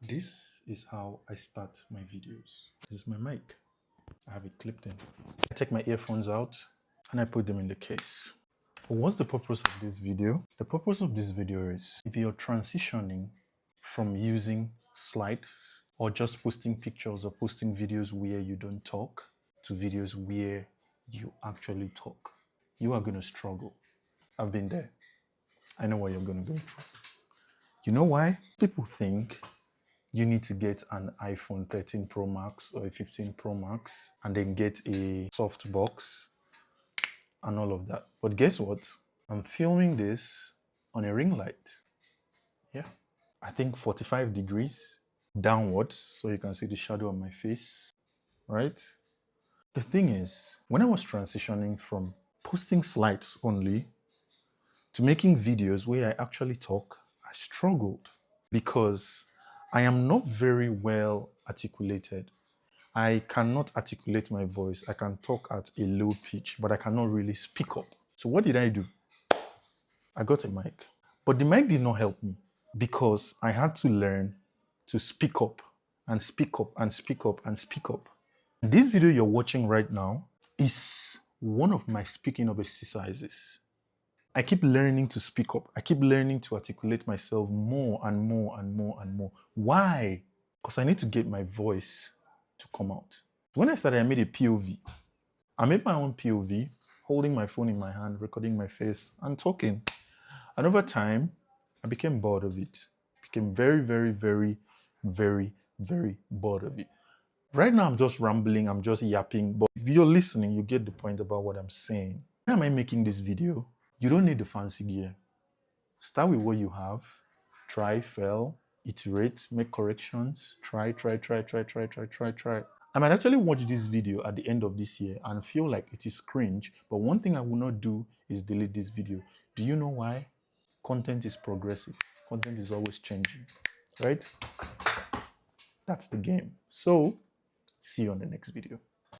This is how I start my videos. This is my mic. I have it clipped in. I take my earphones out and I put them in the case. But what's the purpose of this video? The purpose of this video is if you're transitioning from using slides or just posting pictures or posting videos where you don't talk to videos where you actually talk, you are going to struggle. I've been there. I know what you're going to go through. You know why? People think you need to get an iPhone 13 Pro Max or a 15 Pro Max and then get a soft box and all of that. But guess what? I'm filming this on a ring light. Yeah. I think 45 degrees downwards so you can see the shadow of my face, right? The thing is, when I was transitioning from posting slides only to making videos where I actually talk, I struggled because I am not very well articulated. I cannot articulate my voice. I can talk at a low pitch, but I cannot really speak up. So what did I do? I got a mic. But the mic did not help me because I had to learn to speak up and speak up and speak up and speak up. This video you're watching right now is one of my speaking up exercises. I keep learning to speak up. I keep learning to articulate myself more and more and more and more. Why? Because I need to get my voice to come out. When I started, I made a POV. I made my own POV, holding my phone in my hand, recording my face, and talking. And over time, I became bored of it. Became very, very, very, very, very bored of it. Right now, I'm just rambling, I'm just yapping. But if you're listening, you get the point about what I'm saying. Why am I making this video? You don't need the fancy gear. Start with what you have. Try, fail, iterate, make corrections. Try. I might actually watch this video at the end of this year and feel like it is cringe, but one thing I will not do is delete this video. Do you know why? Content is progressive. Content is always changing, right? That's the game. So, see you on the next video.